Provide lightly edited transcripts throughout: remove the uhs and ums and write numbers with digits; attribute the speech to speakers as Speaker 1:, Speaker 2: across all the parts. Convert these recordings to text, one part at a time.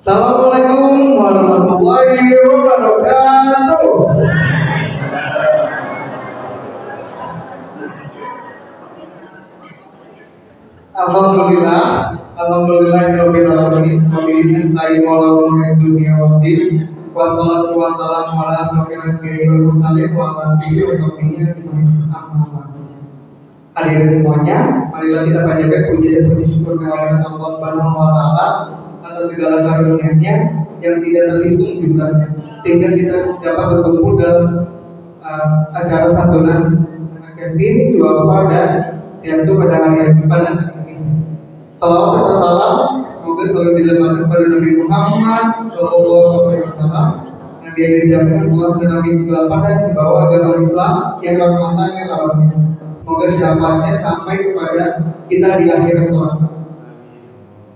Speaker 1: Assalamualaikum warahmatullahi wabarakatuh. Alhamdulillahirabbil alamin. Wabillahi nasta'in wa la ilaha illa billah. Wassalatu wassalamu ala asyrofil anbiya'i wal mursalin wa ala alihi wa sahbihi ajma'in. Hadirin semuanya, marilah kita panjatkan puji dan puji syukur kehadirat Allah Subhanahu wa taala atas segala karunia-Nya yang tidak terhitung jumlahnya, sehingga kita dapat berkumpul dalam acara santunan anak yatim duafa dan yaitu pada hari ini. Salawat serta salam semoga selalu dilimpahkan kepada Nabi Muhammad SAW yang dia dijamin telah mengenali kegelapan dan membawa agama Islam yang rahmatan yang alamin. Semoga syafaatnya sampai kepada kita di akhirat kelak.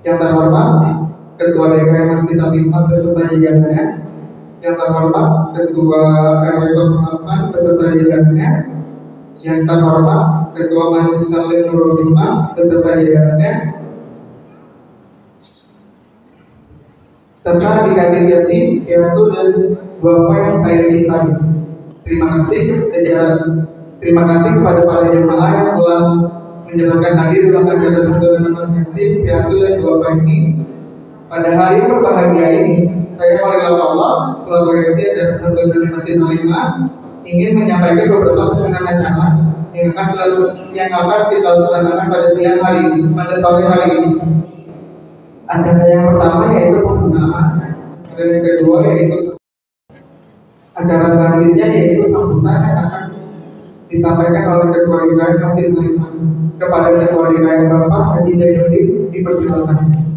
Speaker 1: Yang terhormat Ketua DKM Masjid Al-Hikmah beserta jajarannya, yang terhormat Ketua RW 08 beserta jajarannya, yang terhormat Ketua Majelis Taklim Nurul Hikmah beserta jajarannya, serta adik-adik yatim, piatu dan duafa yang saya cintai. Terima kasih kepada para jemaah yang telah menyempatkan hadir dalam acara santunan anak yatim, piatu dan duafa ini. Pada hari berbahagia ini, saya oleh Allah selaku MC dan santunan Masjid Al-Hikmah ingin menyampaikan beberapa setengah acara yang akan kita laksanakan pada siang hari ini, pada sore hari ini. Acara yang pertama yaitu pembukaan, dan yang kedua yaitu acara selanjutnya yaitu sambutan yang akan disampaikan oleh Ketua DKM Masjid Al-Hikmah. Kepada Ketua DKM Bapak Haji Zainuddin dipersilakan.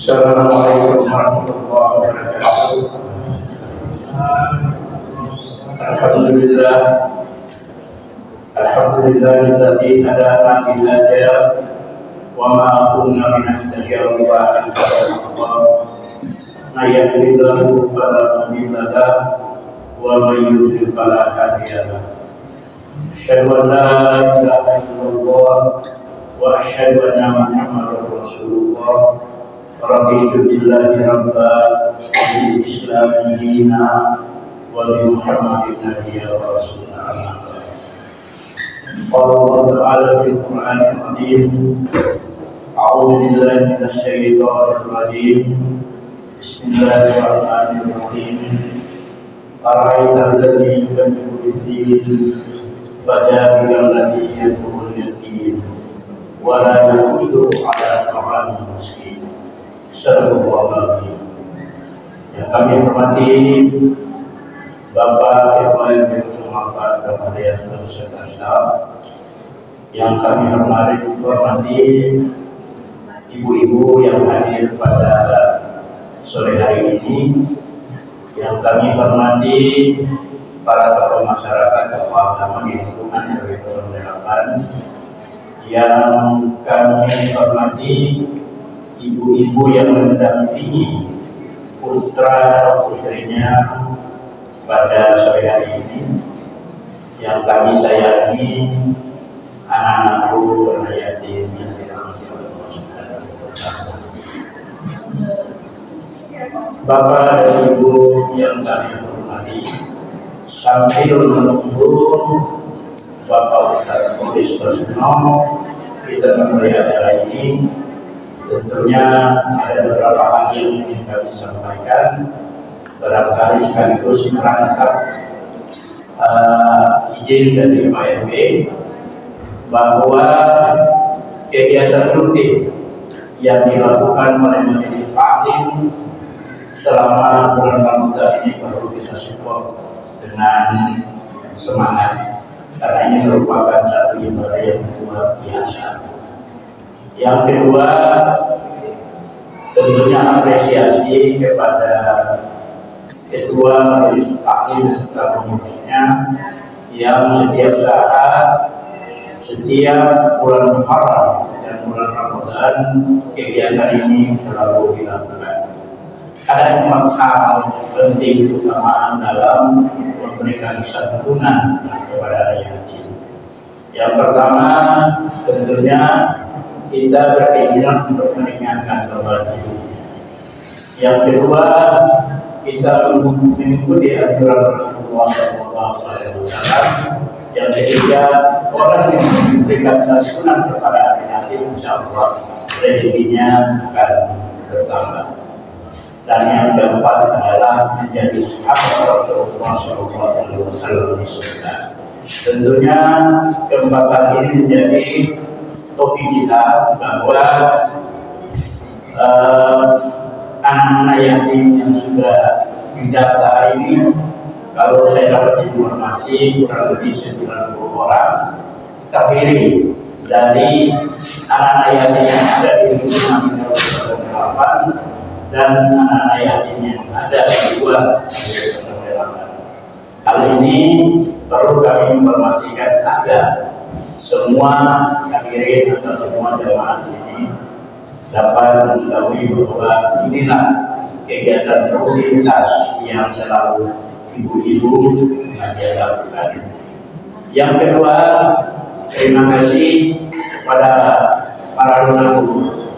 Speaker 2: Assalamualaikum warahmatullahi wabarakatuh. Alhamdulillahilladzi hadana li hadza wa ma kunna linahtadiya lawla an hadana Allah. May yahdihillahu fala mudilla lahu wa may yudlil fala hadiya lahu. Asyhadu an la ilaha illallah wa asyhadu anna Muhammadar Rasulullah. Raditu billahi rabban wa bil islami dinan wa bi Muhammadin nabiyyan wa rasulan. Allah Ta'ala fil Qur'anil Karim. A'udzu billahi minasy syaithanir rajim. Bismillahirrahmanirrahim. Ara'aital ladzi yukazzibu bid-din wa ja'alal ladzi yad'ul yatim wa la yahuddu 'ala ta'amil miskin. Assalamualaikum. Yang kami hormati Bapak Ibu yang bermanfaat kepada yang beserta staff, yang kami hormati ibu-ibu yang hadir pada sore hari ini, yang kami hormati para tokoh masyarakat, tokoh agama di lingkungan RW 08, yang kami hormati ibu-ibu yang mendampingi putra atau putrinya pada sore hari ini, yang kami sayangi anak-anakku anak yatim yang dirahmati oleh Allah Subhanahu wa Ta'ala. Bapak dan Ibu yang kami hormati, sambil menunggu Bapak Ustaz Polis Basno kita memulai acara ini, tentunya ada beberapa hal yang ingin kami sampaikan, barangkali sekaligus merangkap izin dari Pak RW bahwa kegiatan rutin yang dilakukan oleh Majelis Taklim selama bulan Ramadan ini perlu kita support dengan semangat, karena ini merupakan satu ibadah yang luar biasa. Yang kedua, tentunya apresiasi kepada Ketua Majelis Taklim beserta pengurusnya yang setiap saat, setiap bulan Muharram dan bulan Ramadan kegiatan ini selalu dilakukan. Ada 4 hal penting keutamaan dalam memberikan santunan kepada yatim. Yang pertama, tentunya kita berkeinginan untuk meringankan beban hidup. Yang kedua, kita mengikuti anjuran Rasulullah SAW. Yang ketiga, orang yang memberikan santunan kepada anak insya Allah rezekinya akan bertambah. Dan yang keempat adalah menjadi sahabat Rasulullah SAW di surga. Tentunya keempat hal ini menjadi topik kita bahwa anak-anak yatim yang sudah didata ini, kalau saya dapat informasi kurang lebih 90 orang terdiri dari anak-anak yatim yang ada di lingkungan Kabupaten dan anak-anak yatim yang ada di luar Kabupaten. Hal ini perlu kami informasikan agar semua hadirin atau semua jamaah ini dapat mengetahui bahwa inilah kegiatan rutinitas yang selalu ibu-ibu mengajar lakukan. Yang kedua, terima kasih kepada para donatur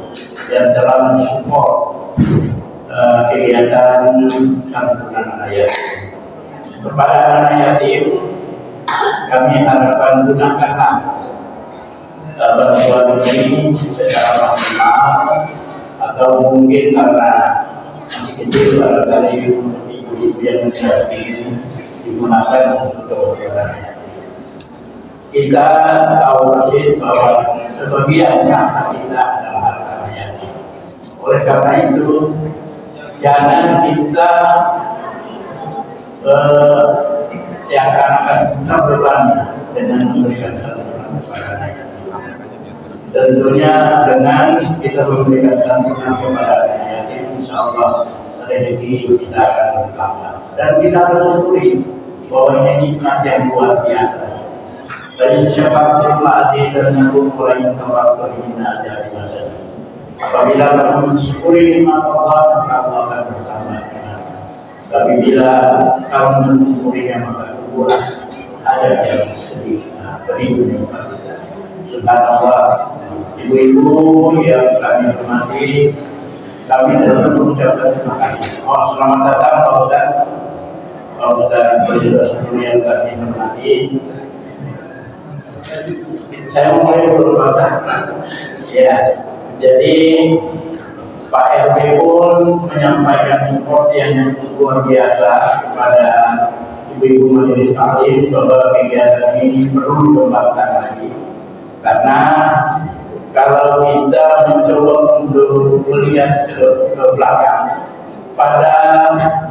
Speaker 2: yang telah mensupport kegiatan santunan anak yatim. Kepada anak yatim, kami harapkan gunakanlah bantuan ini secara maksimal, atau mungkin karena masih kecil barangkali untuk ibu-ibu yang ingin digunakan untuk anak. Kita tahu persis bahwa sebagian harta kita adalah harta yatim. Oleh karena itu, jangan kita seakan-akan terbebani dengan memberikan santunan kepada anak yatim. Tentunya dengan kita memberikan santunan kepada anak yatim, insya Allah rezeki kita akan bertambah. Dan kita harus syukuri bahwa ini nikmat yang luar biasa. Dan syafaat adi dan nyambung mulai kawat terhina dari masa ini. Apabila kamu mensyukuri nikmat Allah, maka Allah akan bertambah. Tapi bila kamu mensyukurinya, maka kurang ada yang sedih. Beribu nikmat kita. Subhanallah, ibu-ibu yang kami hormati, kami dapat mengucapkan terima kasih. Selamat datang Pak Ustaz. Pak Ustaz bersama yang kami hormati. Saya mulai berbahasa. Ya, jadi Pak RT pun menyampaikan support yang luar biasa kepada ibu-ibu majelis taklim bahwa kegiatan ini perlu dikembangkan lagi. Karena kalau kita mencoba untuk melihat ke belakang, pada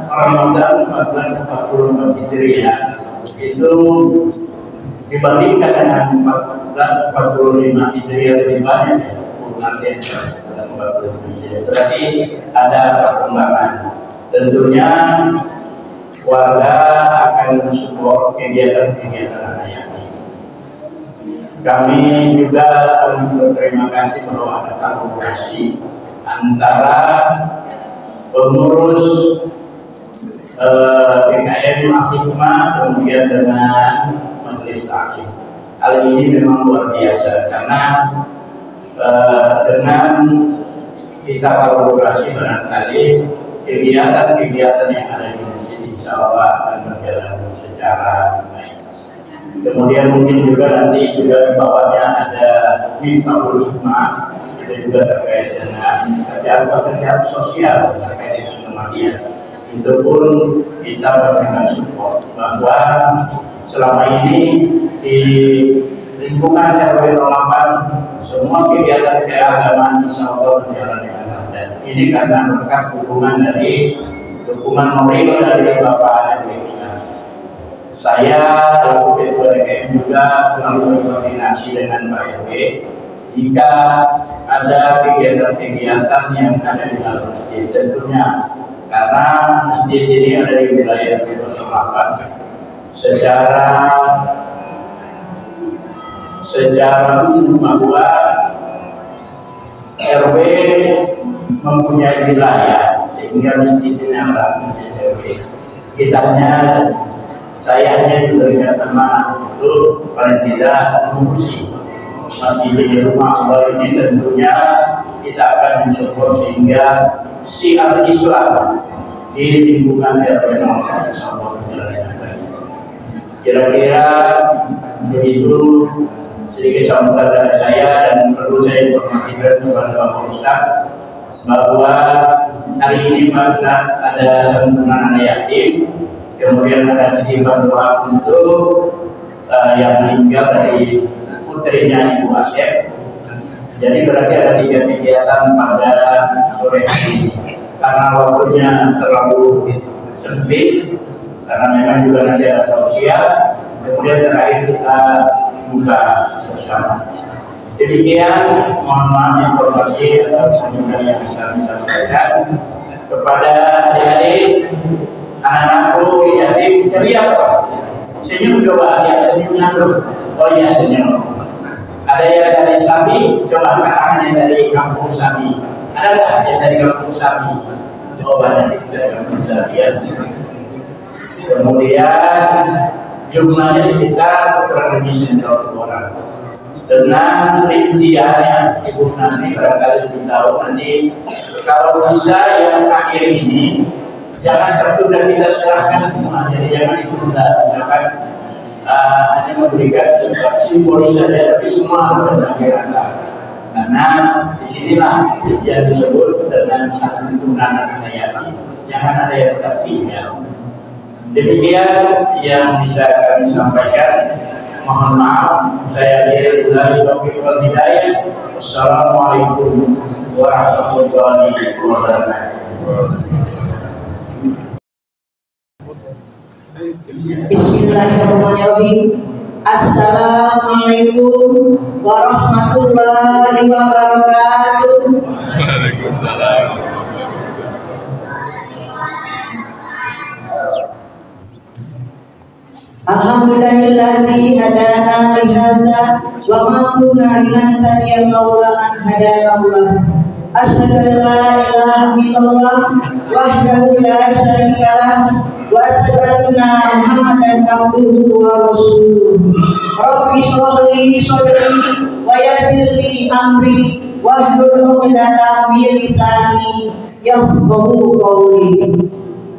Speaker 2: Ramadan 1444 Hijriah itu dibandingkan dengan 1445 Hijriah lebih banyak ya, nanti 1445 Hijriah. Berarti ada perkembangan. Tentunya warga akan mensupport kegiatan-kegiatan anak yatim. Kami juga sangat berterima kasih bahwa ada kolaborasi antara pengurus PKM Al-Hikmah kemudian dengan majelis taklim. Hal ini memang luar biasa karena dengan kita kolaborasi barangkali kegiatan-kegiatan yang ada di masjid insya Allah akan berjalan secara baik. Kemudian mungkin juga nanti juga di bawahnya ada Miftahul Hikmah, itu juga terkait dengan kerjaan sosial terkait dengan kematian. Itu pun kita memberikan support bahwa selama ini di lingkungan RW 08 semua kegiatan keagamaan insya Allah berjalan dengan lancar. Ini karena berkat dukungan moral dari Bapak RW kita. Saya selaku ketua DKM juga selalu berkoordinasi dengan Pak RW jika ada kegiatan-kegiatan yang ada di dalam masjid. Tentunya karena masjid ini ada di wilayah RW 08 secara umum bahwa RW mempunyai wilayah sehingga masjid ini adalah masjid RW. Kita hanya Sayangnya diberikan amanah untuk paling tidak mengurusi masjid di rumah Allah ini. Tentunya kita akan mensupport sehingga syiar Islam di lingkungan RW 0 insyaallah berjalan dengan baik. Kira-kira begitu sedikit sambutan dari saya, dan perlu saya informasikan kepada Bapak Ustaz bahwa hari ini Pak ada santunan anak yatim, kemudian ada titipan doa untuk yang meninggal dari putrinya Ibu Asep. Jadi berarti ada 3 kegiatan pada sore hari ini. Karena waktunya terlalu sempit, karena memang juga nanti ada tausiah, kemudian terakhir kita buka bersama. Demikian, mohon maaf informasi atau sambutan yang bisa saya sampaikan kepada adik-adik, anak-anakku yatim. Ceria apa? Senyum coba, lihat senyumnya dulu. Oh iya, senyum. Ada yang dari Sabi, coba angkat yang dari Kampung Sabi. Ada nggak yang dari Kampung Sabi? Oh banyak dari Kampung Sabi ya. Kemudian jumlahnya sekitar kurang lebih 90 orang. Dengan rinciannya Ibu nanti barangkali lebih tahu nanti, kalau bisa yang akhir ini jangan tertunda, kita serahkan semua, jadi jangan ditunda. Misalkan hanya memberikan simbolis saja, tapi semua harus ada akhirat. Karena disinilah yang disebut dengan santunan anak yatim, jangan ada yang tertinggal. Demikian yang bisa kami sampaikan. Mohon maaf, saya akhiri dari taufiq wal hidayah. Wassalamualaikum warahmatullahi wabarakatuh.
Speaker 3: Bismillahirrahmanirrahim. Assalamualaikum warahmatullahi wabarakatuh.
Speaker 4: Waalaikumsalam.
Speaker 3: Alhamdulillahilladzi hadana li hadza wa ma kunna linahtadiya laula an hadana Allah. Asyhadu an la ilaha illallah wahdahu la syarika lah wa asyhadu anna Muhammadan abduhu wa rasuluh. Rabbi shrah li sadri wa yassir li amri wahlul 'uqdatam min lisani yafqahu qawli.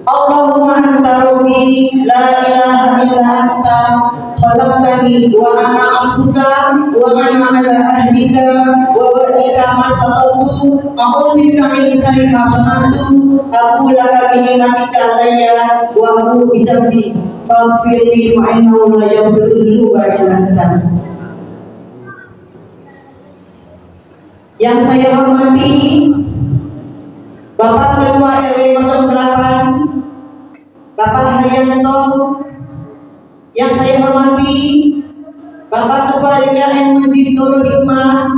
Speaker 3: Allahumma anta rabbi la ilaha illa anta khalaqtani wa ana 'abduka wa ana 'ala ahdika wa wa'dika ma sata'tu a'udzu bika min syarri ma sana'tu aqulu laka bi ni'matika alayya wa aqulu bi dhanbi faghfir li fa innahu la yaghfiru dhunuba illa anta. Yang saya hormati Bapak Ketua RW 08 Bapak Haryanto, yang saya hormati Bapak Ketua RKM Masjid Nurul Hikmah,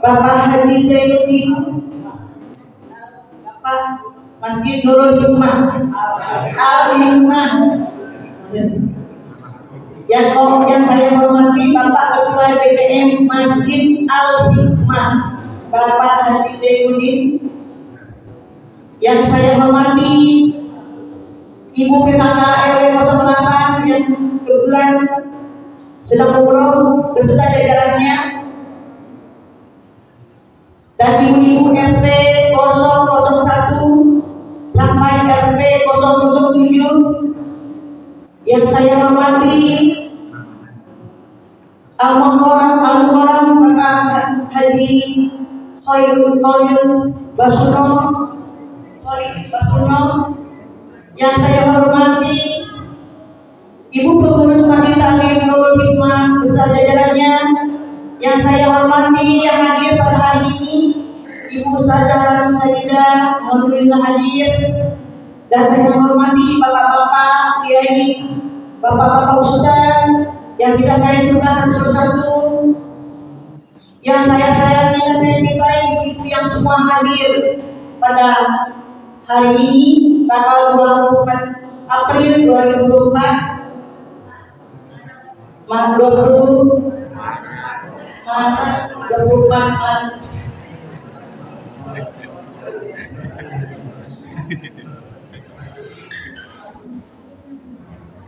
Speaker 3: Bapak Haji Zainuddin, Bapak Masjid Nurul Hikmah, Al-Hikmah. Yang saya hormati Bapak Ketua RKM Masjid Al-Hikmah, Bapak Haji Zainuddin. Yang saya hormati Ibu PKK RW 08 yang kebetulan sedang umroh beserta jajarannya, dan ibu-ibu RT 001 sampai RT 007. Yang saya hormati Al-Mukarram Bapak Haji Khairul Basuno. Yang saya hormati Ibu Pengurus Masjid Taklim Nurul Hikmah beserta jajarannya. Yang saya hormati yang hadir pada hari ini Ibu Ustazah Sajidah, alhamdulillah hadir. Dan saya hormati bapak-bapak kiai, bapak-bapak ustaz yang tidak saya sebutkan satu persatu. Yang saya sayangi dan saya cintai ibu yang semua hadir pada hari ini tanggal 24 April 2024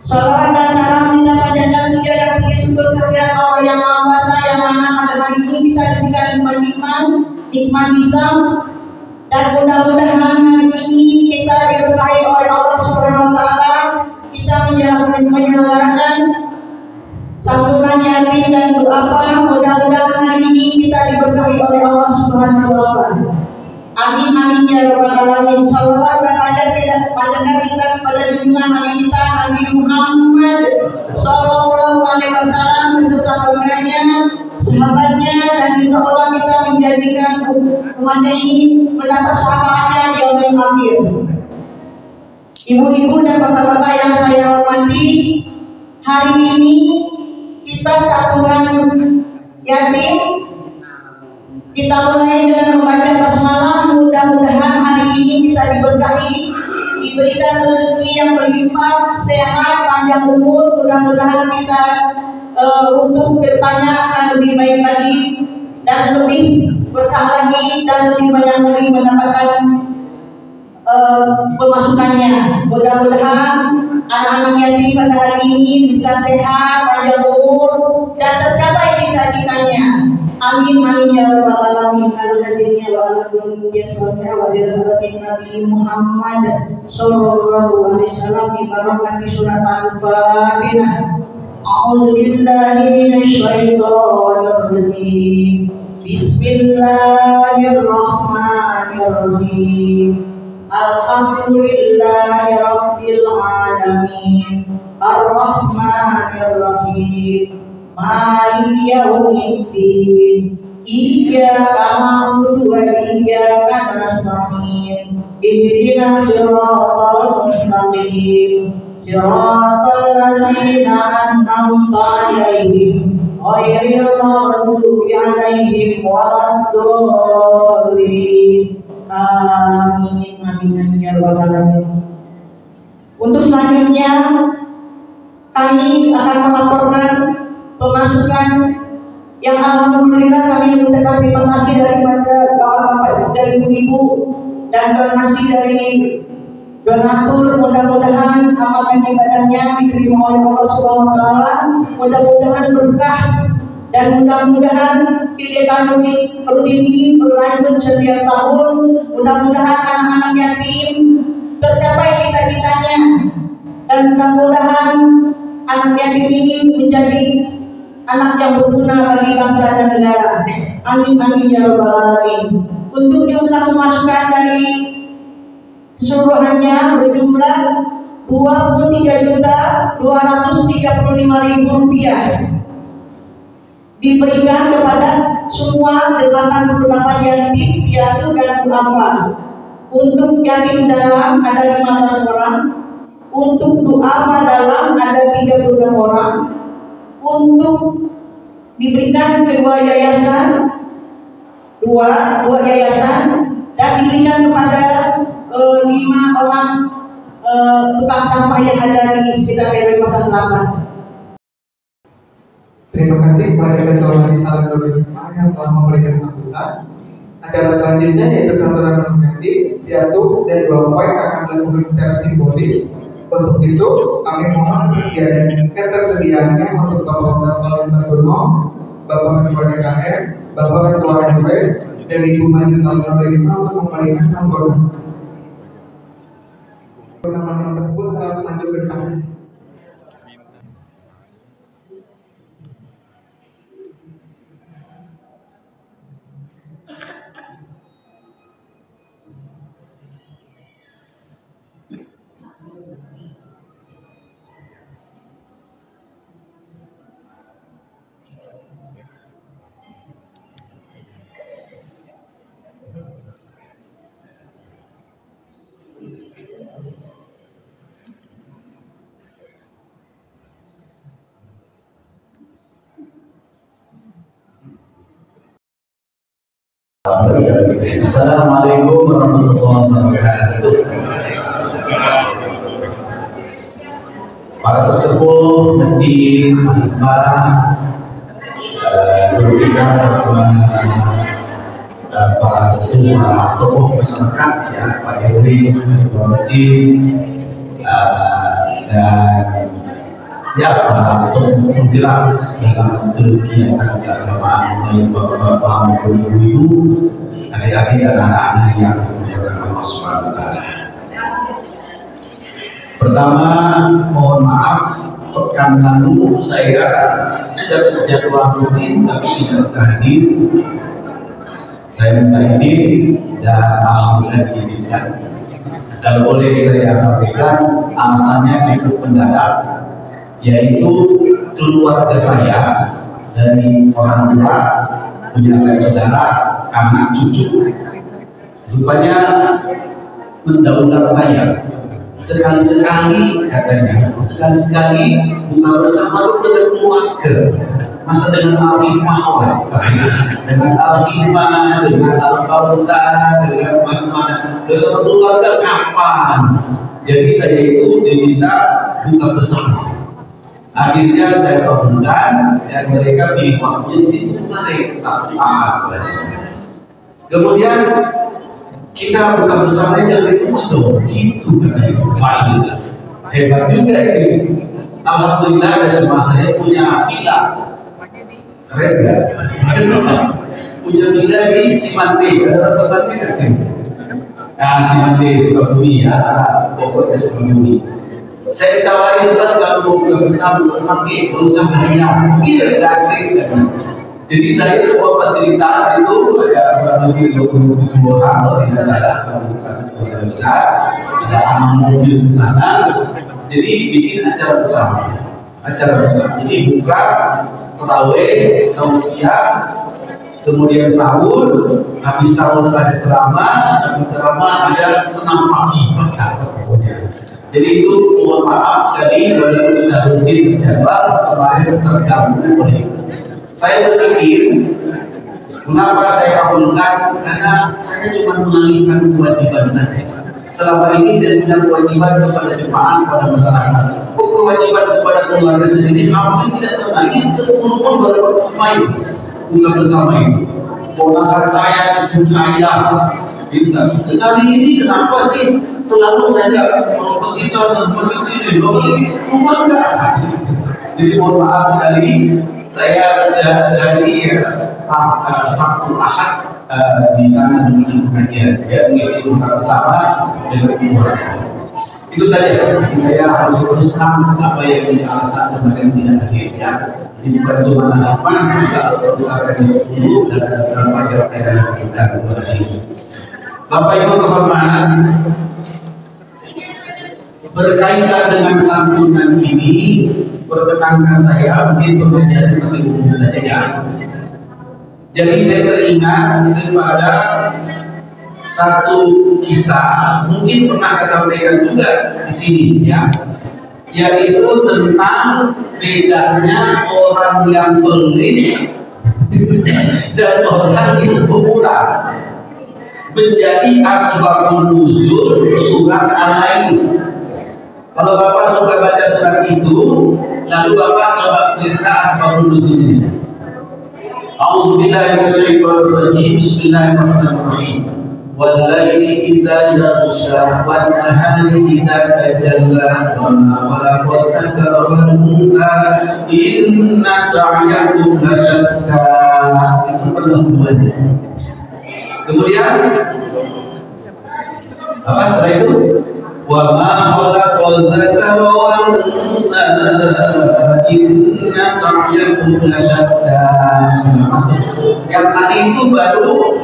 Speaker 3: Salawat dan bersyukur kehadirat Allah yang Maha Kuasa yang mana pada hari ini kita diberikan nikmat Islam, dan mudah-mudahan hari ini kita diberkahi oleh Allah Subhanahu Wa Taala. Kita menyelenggarakan santunan yatim dan duafa. Mudah-mudahan hari ini kita diberkahi oleh Allah Subhanahu Wa Taala. Amin amin ya rabbal alamin. Salawat dan panjatkan kita kepada junjungan Nabi kita Nabi Muhammad sallallahu alaihi wasallam beserta keluarganya, sahabatnya, dan insya Allah kita menjadikan umatnya ini mendapat syafaatnya di yaumil akhir. Ibu-ibu dan bapak-bapak yang saya hormati, hari ini kita santunan yatim. Kita mulai dengan membaca basmalah. Mudah-mudahan hari ini kita diberkahi, diberikan rezeki yang berlimpah, sehat, panjang umur. Mudah-mudahan kita untuk kedepannya akan lebih baik lagi dan lebih berkah lagi dan lebih banyak lagi mendapatkan pemasukannya. Mudah-mudahan anak-anak yatim pada hari ini diberikan sehat, panjang umur, dan tercapai cita-citanya. Amin amin ya rabbal alamin. Al-hadirnya wa ala kulli sallallahu wa ala Nabi Muhammad sallallahu alaihi wasallam bi barakati surat Al-Fatihah. A'udzu billahi minasy syaithanir rajim. Bismillahirrahmanirrahim. Alhamdulillahi rabbil alamin. Ar-Rahmanir-Rahim. Maliki yaumiddin. Iyyaka na'budu wa iyyaka nasta'in. Ihdinas siratal mustaqim. Siratal ladzina an'amta 'alaihim ghairil maghdubi 'alaihim waladdallin. Amin amin ya rabbal alamin. Untuk selanjutnya kami akan melaporkan pemasukan yang alhamdulillah kami mengucapkan terima kasih daripada bapak-bapak, dari ibu-ibu, dan donasi dari donatur. Mudah-mudahan amal ibadahnya diterima oleh Allah Subhanahu Wa Taala. Mudah-mudahan berkah dan mudah-mudahan kegiatan rutin ini berlanjut setiap tahun. Mudah-mudahan anak-anak yatim tercapai cita-citanya, dan mudah-mudahan anak yatim ini menjadi anak yang berguna bagi bangsa dan negara. Amin amin ya rabbal alamin. Untuk jumlah pemasukan dari keseluruhannya berjumlah Rp23.235.000 diberikan kepada semua 88 yatim piatu dan duafa. Untuk yatim dalam ada 15 orang, untuk duafa dalam ada 36 orang. Untuk diberikan kedua yayasan, dua yayasan, dan diberikan kepada 5 orang tukang sampah yang ada di sekitar RW 08.
Speaker 1: Terima kasih kepada Ketua Majelis Salam yang telah memberikan sambutan. Acara selanjutnya yaitu santunan yatim, piatu, dan duafa yang akan dilakukan secara simbolis. Untuk itu, kami mohon ketersediaannya untuk Bapak Kepala Stasiun, Bapak Ketua DKM, Bapak Ketua RW, dan Ibu Majelis Salam untuk memberikan sambutan. Teman-teman tersebut harap maju ke depan.
Speaker 2: Assalamualaikum warahmatullahi wabarakatuh. Para sesepuh masjid, guru kita, para sesepuh, para tokoh masyarakat, ya, Pak RW, Ketua Masjid, dan Ya, untuk bergerak dalam kegiatan keagamaan dari bapak-bapak maupun ibu-ibu, adik-adik dan anak-anak yang dimuliakan Allah Subhanahu wa Ta'ala. Pertama, mohon maaf, pekan lalu saya sudah berjadwal rutin tapi tidak bisa hadir. Saya minta izin dan alhamdulillah diizinkan. Dan boleh saya sampaikan alasannya cukup mendadak, yaitu keluarga saya dari orang tua, punya saya saudara, anak cucu, rupanya mendahulukan saya. Sekali-sekali katanya, sekali-sekali buka bersama dengan keluarga, masa dengan al-hikmah orang, dengan al-hikmah, dengan al-fawzah, dengan mana-mana, bersama keluarga kapan? Jadi saya itu diminta buka bersama. Akhirnya saya kabulkan dan mereka pilih waktunya di situ menarik satu ahad. Kemudian kita buka bersama yang di rumah dong, itu katanya. Baik, hebat juga itu. Alhamdulillah ada jemaah saya punya villa, keren ya? Punya villa di Cimande, ada tempatnya nggak sih? Nah, Cimande Sukabumi ya, pokoknya Sukabumi. Saya tawarin Ustaz kalau mau buka bersama pakai berusaha bayar, iya gratis. Jadi saya semua fasilitas itu ada kurang lebih 27 orang kalau tidak salah, kalau besar, ada anak mobil di sana. Jadi bikin acara bersama, Jadi buka, tarawih, tausiah, kemudian sahur, habis sahur ada ceramah, ada senam pagi baca. Jadi itu mohon maaf sekali kalau sudah rutin jadwal kemarin terganggu oleh. Saya berpikir kenapa saya kabulkan, karena saya cuma mengalihkan kewajiban saja. Selama ini saya punya kewajiban kepada jemaah, kepada masyarakat. Kewajiban kepada keluarga sendiri, mungkin tidak terlagi sepuluh pun baru main buka bersama itu. Ponakan saya, cucu saya, tidak. Sekali ini kenapa sih selalu saya oposisi dan posisi rumah enggak? Jadi mohon maaf sekali. Saya sehari Sabtu Ahad di sana mengisi pengajian, mengisi buka bersama dengan keluarga. Itu saja. Saya harus teruskan apa yang menjadi alasan kemarin tidak hadir ya. Jadi bukan cuma harapan, juga besar dari 10 dan beberapa yang saya lakukan kepada ini. Bapak Ibu kehormatan, berkaitan dengan santunan ini, perkenankan saya mungkin pengajian masih umum saja ya. Jadi saya teringat kepada satu kisah, mungkin pernah saya sampaikan juga di sini ya, yaitu tentang bedanya orang yang pelit dan orang yang pemurah. Menjadi asbabun nuzul surat Al-Ain. Kalau Bapak suka baca surat itu, lalu Bapak coba periksa asbabun nuzulnya. A'udzubillahi minasyaitonir rajim. Bismillahirrahmanirrahim. Wal-laili idza yaghsha wan-nahari idza tajalla wa ma khalaqa dzakara wal untha inna sa'yakum lasyatta. Itu pendahuluannya. Kemudian apa setelah itu? Wa ma khalaqal dzakara wal untha inna sa'yakum lasyatta. Yang tadi itu baru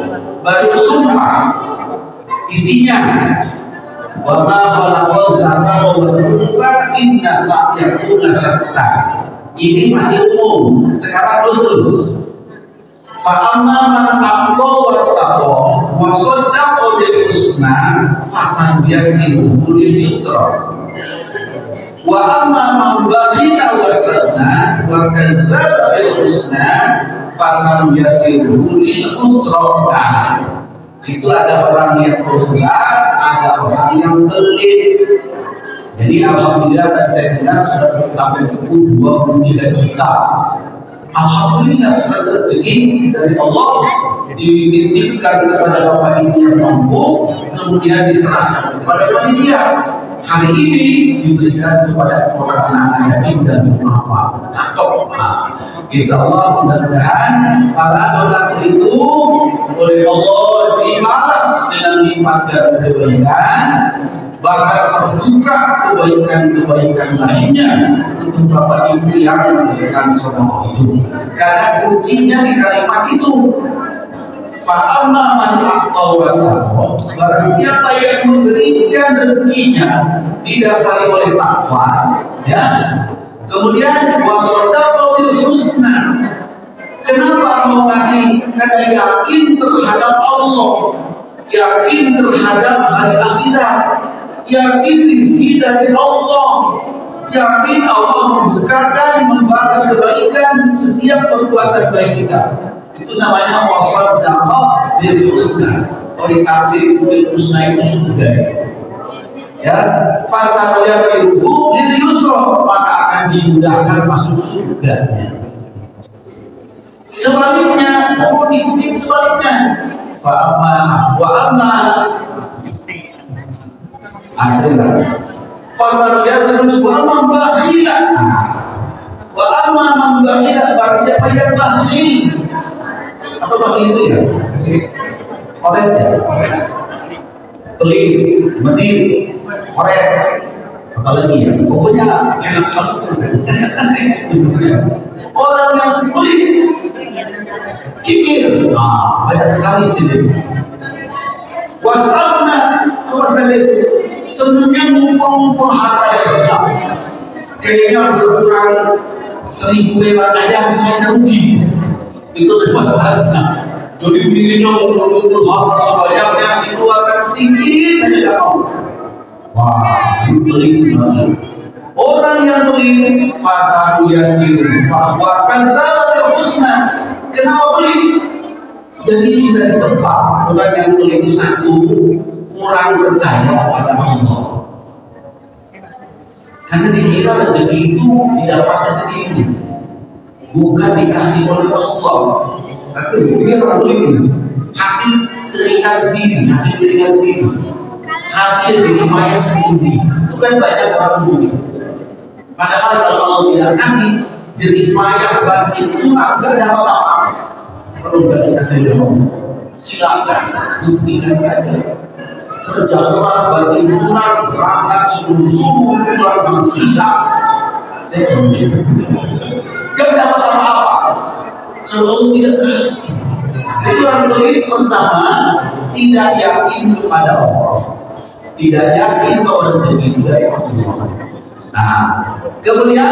Speaker 2: sumpah. Isinya wa ma khalaqal dzakara wal untha inna sa'yakum lasyatta. Ini masih umum, sekarang khusus. Fa'amma man aqqa wa taqa wa saddaqa bil husna fasanuyassiruhu lil yusra. Wa amma man bakhila wa istaghna wa kadzdzaba bil husna fasanuyassiruhu lil usra. Itu ada orang yang pemurah, ada orang yang pelit. Jadi alhamdulillah dan saya dengar sudah sampai 23 juta. Alhamdulillah rezeki dari Allah dititipkan kepada Bapak Ibu yang mampu, kemudian diserahkan kepada panitia. hari ini diberikan kepada orang anak yatim dan duafa. Cakep. Insya Allah mudah-mudahan para donatur itu oleh Allah dibalas dengan lipat kebaikan, bahkan terbuka kebaikan-kebaikan lainnya untuk Bapak Ibu yang memberikan sedekah itu. Karena kuncinya di kalimat itu. Fa'amma man aqawatahu, barang siapa yang memberikan rezekinya didasari oleh takwa, ya. Kemudian wasadaqa bil husna. Kenapa mau kasih? Karena yakin terhadap Allah, yakin terhadap hari akhirat, yakin rizki dari Allah, yakin Allah membukakan, membalas kebaikan setiap perbuatan baik kita. Itu namanya wasadaqa bil husna. Oleh tafsir bil husna itu surga. Ya, pasal yasiru lil yusra, maka akan dimudahkan masuk surganya. Sebaliknya, mau diikuti sebaliknya. Wa amma aslinya. Pasal yasiru wa amma bakhila. Wa amma man bakhila, barang siapa yang bakhil. Apa bakhil itu ya? Korek ya? Pelit, medit, korek, apa lagi ya? Pokoknya enak banget. Orang yang pelit, kikir, banyak sekali sini. Wasabna, senangnya ngumpul harta yang banyak. Kayaknya berkurang 1000 perak aja, hanya rugi. Itu wasabna. Jadi dirinya mengumpul harta sebanyaknya, dikeluarkan sedikit saja tidak mau. Wah, itu pelit banget. Orang yang pelit fasadu yasir, bahwa kadzdzaba husna. Kenapa pelit? Jadi bisa ditebak. Orang yang pelit itu satu, kurang percaya pada Allah. Karena dikira rezeki itu didapatnya sendiri, bukan dikasih oleh Allah. Tapi dia orang pelit, hasil teringat sendiri, hasil jeripaya sendiri. Itu kan banyak orang pelit. Padahal kalau Allah tidak kasih jeripaya bagi tulang, tidak dapat apa. Kalau tidak dikasih Allah, silakan buktikan saja. Kerja keras bagi tulang, berangkat sungguh-sungguh, tulang bersisa. Saya tidak dapat apa-apa. Kalau Allah tidak kasih, itu yang pelit. Pertama, tidak yakin kepada Allah, tidak yakin bahwa rezeki itu dari Allah. Nah, kemudian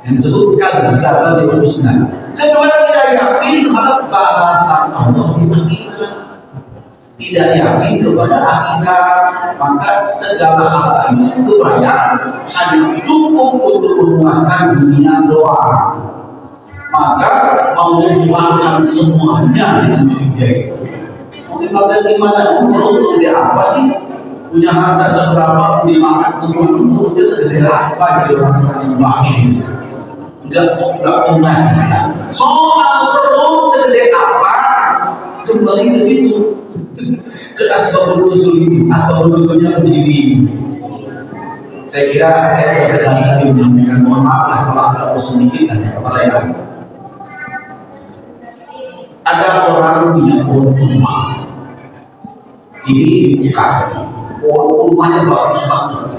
Speaker 2: yang disebutkan dalam husna. Kedua, tidak yakin terhadap balasan Allah di akhirat. Tidak yakin kepada akhirat, maka segala hal itu kebanyakan hanya cukup untuk memuaskan dunia doa. Maka mau dimakan semuanya dengan juga. Mau dimakan di mana? Perut segede apa sih? Punya harta seberapa pun dimakan semua itu dia segede apa jadi orang yang baik. Enggak punya kita. Soal perut segede apa, kembali ke situ, ke asbabul nuzul ini. Asbabul nuzulnya begini. Saya kira saya berkali-kali menyampaikan, mohon maaf kalau ada sedikit dan kepala yang ada orang punya pohon kurma. Ini dibuka, pohon kurmanya bagus banget,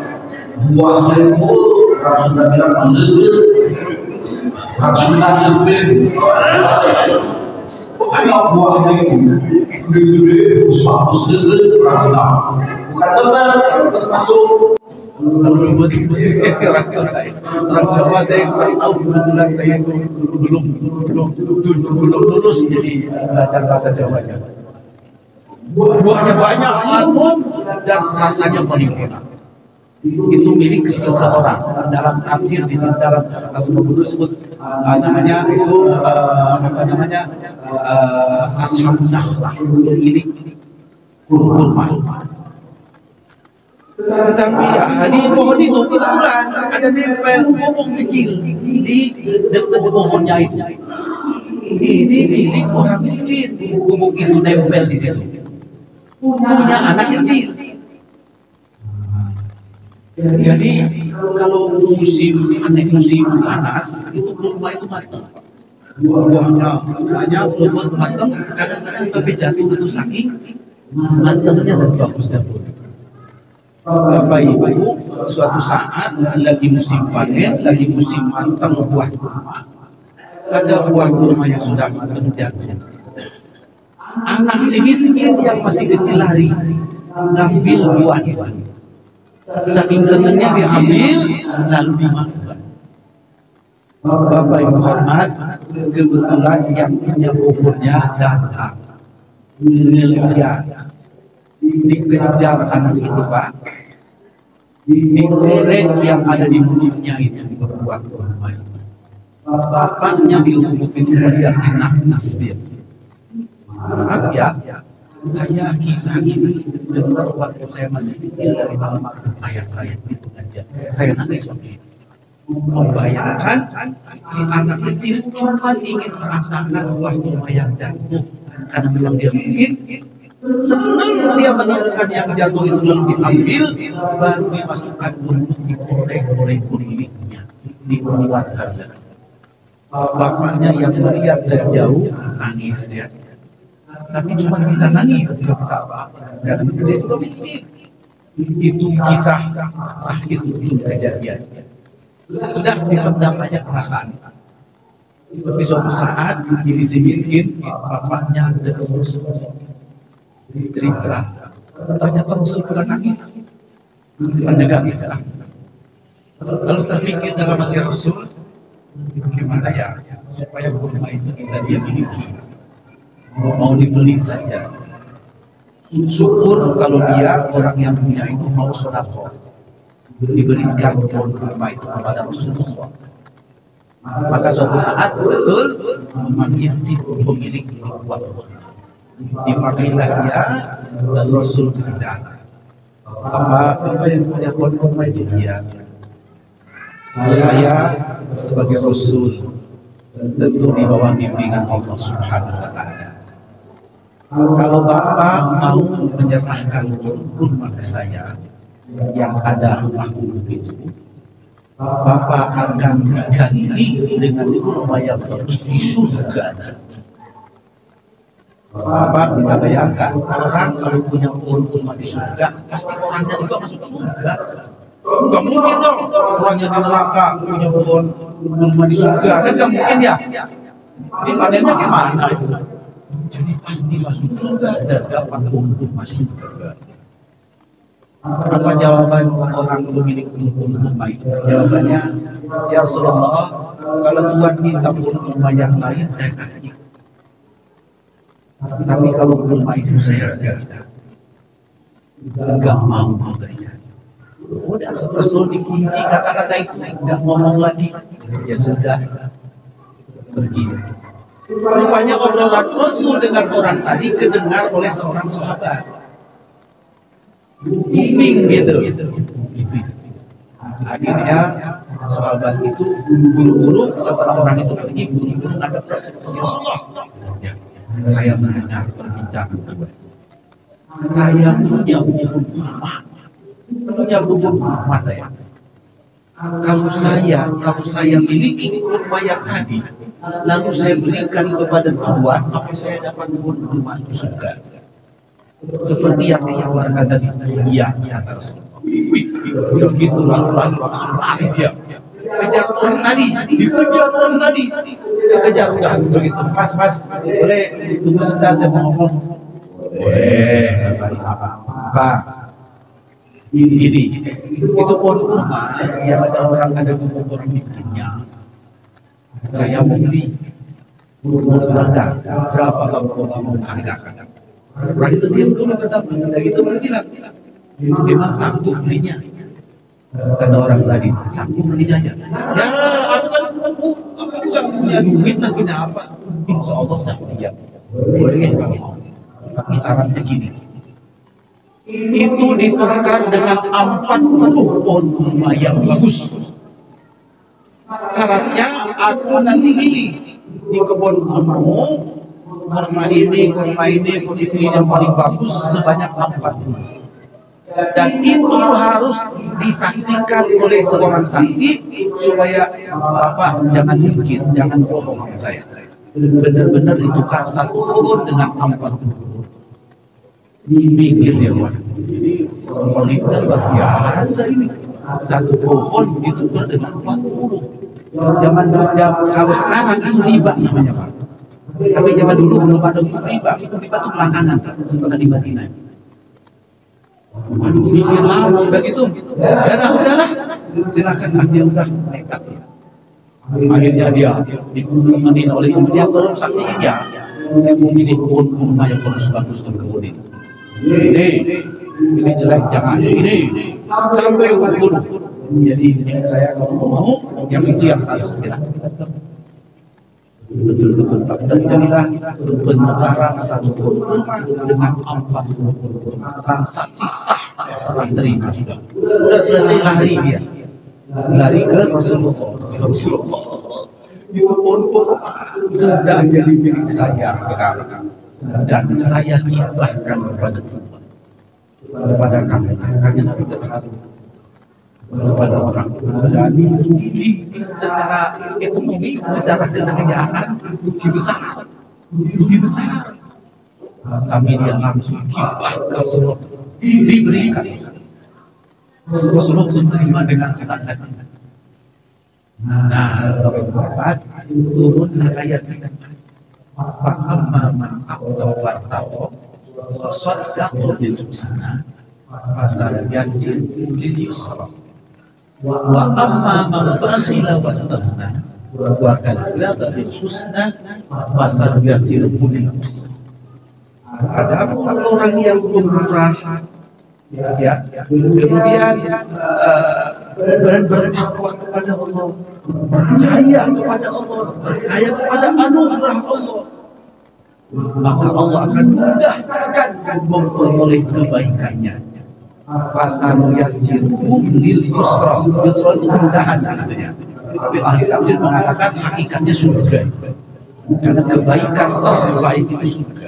Speaker 2: buahnya itu orang Sunda bilang meleget, orang Sunda lebih. Pokoknya buahnya itu gede-gede, bagus leget, orang Sunda. Bukan lebat, termasuk
Speaker 5: orang Jawa saya kurang tahu, kebetulan saya itu belum lulus jadi belajar bahasa Jawanya. Buahnya banyak, malam dan rasanya paling enak. Itu milik seseorang. Dalam tafsir di dalam Asbabul disebut namanya itu Ashabun Nakhlah, milik kurma. Tetapi di pohon itu kebetulan ada nempel bubuk kecil di dekat pohonnya itu. Ini milik orang miskin, bubuk itu nempel di situ. Punya anak kecil. Dia bilang, Jadi kalau musim panas itu kurma itu matang. Buahnya lembut matang, kadang-kadang sampai jatuh itu saking matangnya dan bagusnya pun. Bapak Ibu, suatu saat lagi musim panen, lagi musim matang buah kurma. Ada buah kurma yang sudah matang jatuh. Anak si miskin yang masih kecil lari ngambil buah itu. Saking senangnya diambil lalu dimakan. Bapak Ibu hormat, kebetulan yang punya buburnya datang. Melihat dikejar anak itu Pak, digoreng yang ada di mulutnya itu berbuat kurma. Bapaknya diumumkan melihat nafas dia. Maaf ya, saya kisah ini dengar waktu saya masih kecil dari almarhum ayah saya itu aja. Saya nangis waktu itu. Membayangkan si anak kecil cuma ingin merasakan buah kurma yang jatuh karena memang dia miskin. Senang dia menemukan yang jatuh itu lalu diambil, baru dimasukkan ke mulut, dikorek oleh kulitnya, dikeluarkan. Bapaknya yang melihat dari jauh nangis dia. Tapi cuma bisa nangis, tidak bisa apa-apa. Karena dia juga miskin. Itu kisah tragis itu kejadian. Sudah dipendam banyak perasaan. Tapi suatu saat diri si miskin, bapaknya terus cerita. Ternyata musuh bukan nangis, mendekat bicara. Lalu terpikir dalam hati Rasul, gimana ya supaya kurma itu bisa dia miliki. Mau dibeli saja. Syukur kalau dia orang yang punya itu mau sedekah, diberikan pohon kurma itu kepada Rasulullah. Maka suatu saat Rasul memanggil si pemilik buah kurma. Dipakailah dia, lalu Rasul berbicara. Apa yang punya pohon kurma itu dia? Saya sebagai Rasul tentu di bawah bimbingan Allah Subhanahu wa Ta'ala. Kalau Bapak mau menyerahkan kurma ke saya yang ada rumah itu, Bapak akan diganti dengan kurma yang terus di surga. Bapak bisa bayangkan orang kalau punya kurma di surga, pasti orangnya juga masuk surga. Gak mungkin dong orangnya di neraka punya pohon kurma di surga, kan gak mungkin ya. Ini panennya gimana itu? Jadi pasti masuk surga dan dapat untuk masuk surga. Apa jawaban orang pemilik kurma itu? Jawabannya, ya Rasulullah, kalau Tuhan minta kurma yang lain saya kasih. Tapi kalau kurma itu saya biasa, nggak mau memberinya. Udah Rasul dikunci kata-kata itu, nggak ngomong lagi. Ya sudah, pergi. Rupanya obrolan Rasul dengan orang tadi kedengar oleh seorang sahabat. Booming gitu. Akhirnya sahabat itu buru-buru setelah orang itu pergi, buru-buru ngadep Rasulullah. Ya, saya mendengar perbincangan itu. Saya punya bubur kurma saya. Kalau saya miliki kurma yang tadi, lalu saya berikan kepada Tuhan, maka saya dapat kurma surga. Seperti yang ditawarkan tadi, iya kata Rasulullah. Begitu lalu lari dia. Kejar orang tadi, dikejar orang tadi, dikejar udah begitu. Mas, boleh tunggu sebentar saya mau ngomong. Boleh, apa? Ini itu pohon kurma yang ada orang miskinnya. Saya mau beli berapa kamu mau hargakan? Orang itu diam dulu kata itu bilang memang sanggup belinya. Kata orang tadi sanggup belinya aja. Ya aku kan mampu, aku juga punya duit lah, punya apa? Insya Allah saya siap. Boleh kalau tapi syaratnya gini. Itu ditukar dengan 40 pohon kurma yang bagus. Syaratnya aku nanti pilih di kebun kurmamu, kurma ini yang paling bagus sebanyak 40. dan itu harus disaksikan oleh seorang saksi supaya Bapak jangan bikin, jangan bohong sama saya. Benar-benar ditukar satu pohon dengan 40. Dipikir ya Pak. Politik luar biasa ini. Satu pohon ditukar dengan 40. Zaman kalau sekarang itu riba namanya Pak. Tapi zaman dulu belum ada riba. Itu riba itu belakangan setelah di Madinah. Waduh, mikir lama begitu. Ya udahlah. Silakan dia udah nekat ya. Akhirnya dia dikumpulin oleh dia tolong saksi dia. Saya mau milih pohon kurma yang bagus dan kemudian ini jelek jangan ini sampai 40. Jadi saya kalau mau yang itu yang saya silakan. Betul-betul Pak. Dan jadilah penukaran satu kurma dengan 40 transaksi sah setelah terima sudah selesai lari dia. Lari ke Rasulullah. Itu pun sudah jadi milik saya sekarang dan saya hibahkan kepada Tuhan, kepada kami Nabi terharu kepada orang berani ini secara ekonomi, secara kekayaan lebih besar. Kami dia langsung hibah ke Rasulullah diberikan. Rasulullah menerima dengan senang hati. Nah, turun ayat ini. Fa'amma man aqta wartaqa wa saddaqa bil husna fasayasir lil yusra wa amma man bakhila wastaghna wa kadzdzaba bil husna fasayasir lil yusra. Ada orang yang pemurah ya, kemudian bertakwa kepada Allah, percaya kepada Allah, percaya kepada anugerah Allah, maka Allah akan mudahkan memperoleh kebaikannya. Fasanu yasirhum lil yusra. Yusra itu kemudahan katanya. Tapi ahli tafsir mengatakan hakikatnya surga. Karena kebaikan terbaik itu surga.